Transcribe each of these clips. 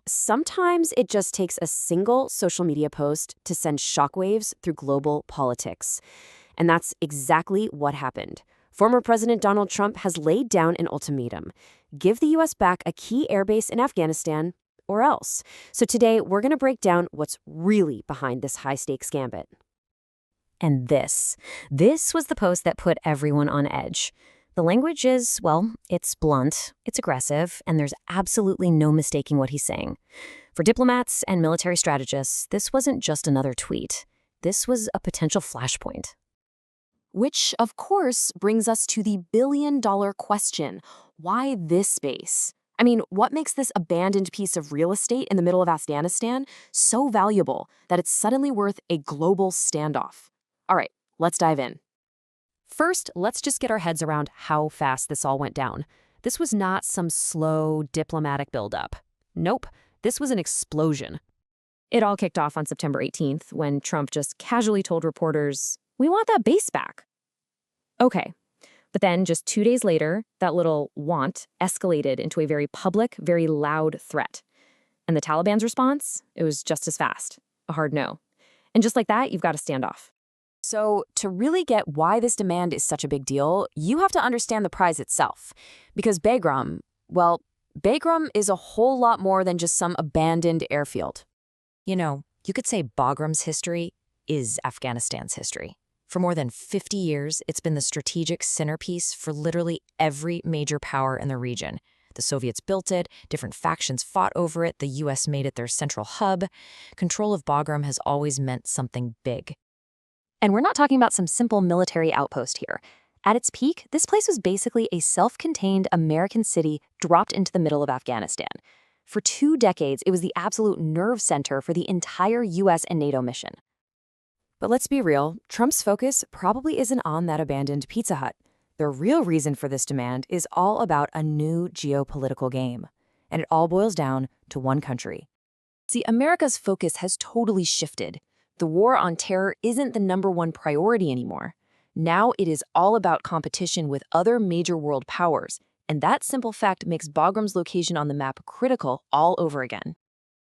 Sometimes it just takes a single social media post to send shockwaves through global politics. And that's exactly what happened. Former President Donald Trump has laid down an ultimatum: give the U.S. back a key airbase in Afghanistan or else. So today, we're going to break down what's really behind this high-stakes gambit. And this was the post that put everyone on edge. The language is, well, it's blunt, it's aggressive, and there's absolutely no mistaking what he's saying. For diplomats and military strategists, this wasn't just another tweet. This was a potential flashpoint. Which, of course, brings us to the billion-dollar question. Why this base? I mean, what makes this abandoned piece of real estate in the middle of Afghanistan so valuable that it's suddenly worth a global standoff? All right, let's dive in. First, let's just get our heads around how fast this all went down. This was not some slow diplomatic buildup. Nope, this was an explosion. It all kicked off on September 18th when Trump just casually told reporters, "We want that base back." Okay, but then just 2 days later, that little want escalated into a very public, very loud threat. And the Taliban's response? It was just as fast. A hard no. And just like that, you've got a standoff. So, to really get why this demand is such a big deal, you have to understand the prize itself. Because Bagram is a whole lot more than just some abandoned airfield. You could say Bagram's history is Afghanistan's history. For more than 50 years, it's been the strategic centerpiece for literally every major power in the region. The Soviets built it, different factions fought over it, the U.S. made it their central hub. Control of Bagram has always meant something big. And we're not talking about some simple military outpost here. At its peak, this place was basically a self-contained American city dropped into the middle of Afghanistan. For 2 decades, it was the absolute nerve center for the entire U.S. and NATO mission. But let's be real, Trump's focus probably isn't on that abandoned Pizza Hut. The real reason for this demand is all about a new geopolitical game. And it all boils down to one country. See, America's focus has totally shifted. The war on terror isn't the #1 priority anymore. Now it is all about competition with other major world powers, and that simple fact makes Bagram's location on the map critical all over again.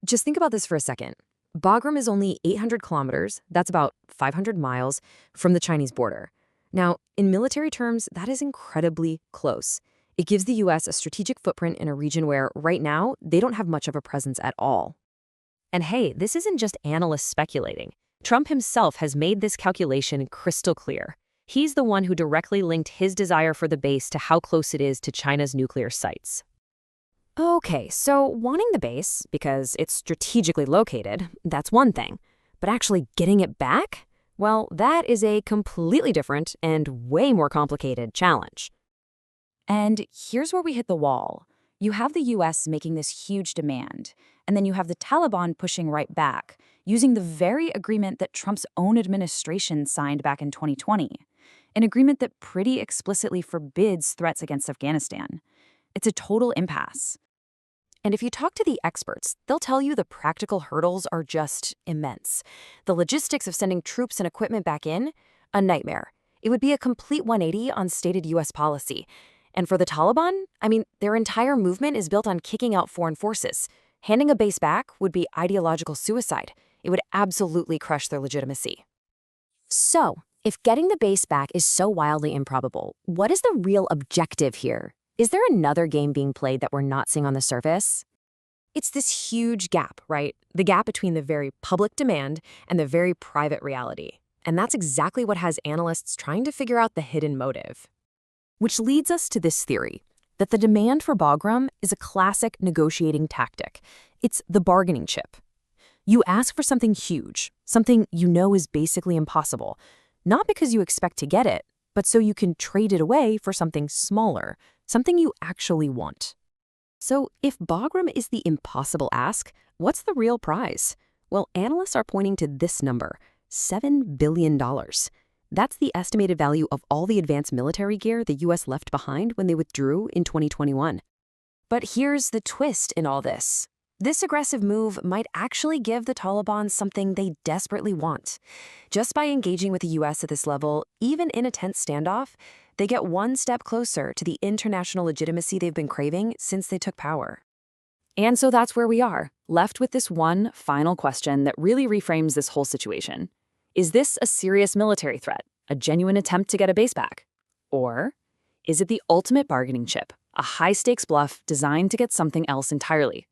Just think about this for a second. Bagram is only 800 kilometers, that's about 500 miles, from the Chinese border. Now, in military terms, that is incredibly close. It gives the U.S. a strategic footprint in a region where, right now, they don't have much of a presence at all. And hey, this isn't just analysts speculating. Trump himself has made this calculation crystal clear. He's the one who directly linked his desire for the base to how close it is to China's nuclear sites. Okay, so wanting the base, because it's strategically located, that's one thing. But actually getting it back? Well, that is a completely different and way more complicated challenge. And here's where we hit the wall. You have the U.S. making this huge demand, and then you have the Taliban pushing right back, using the very agreement that Trump's own administration signed back in 2020, an agreement that pretty explicitly forbids threats against Afghanistan. It's a total impasse. And if you talk to the experts, they'll tell you the practical hurdles are just immense. The logistics of sending troops and equipment back in? A nightmare. It would be a complete 180 on stated U.S. policy. And for the Taliban, their entire movement is built on kicking out foreign forces. Handing a base back would be ideological suicide. It would absolutely crush their legitimacy. So, if getting the base back is so wildly improbable, what is the real objective here? Is there another game being played that we're not seeing on the surface? It's this huge gap, right? The gap between the very public demand and the very private reality. And that's exactly what has analysts trying to figure out the hidden motive. Which leads us to this theory, that the demand for Bagram is a classic negotiating tactic. It's the bargaining chip. You ask for something huge, something you know is basically impossible, not because you expect to get it, but so you can trade it away for something smaller, something you actually want. So if Bagram is the impossible ask, what's the real prize? Well, analysts are pointing to this number, $7 billion. That's the estimated value of all the advanced military gear the U.S. left behind when they withdrew in 2021. But here's the twist in all this. This aggressive move might actually give the Taliban something they desperately want. Just by engaging with the U.S. at this level, even in a tense standoff, they get one step closer to the international legitimacy they've been craving since they took power. And so that's where we are, left with this one final question that really reframes this whole situation. Is this a serious military threat, a genuine attempt to get a base back? Or is it the ultimate bargaining chip, a high-stakes bluff designed to get something else entirely?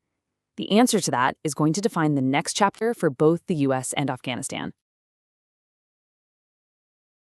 The answer to that is going to define the next chapter for both the US and Afghanistan.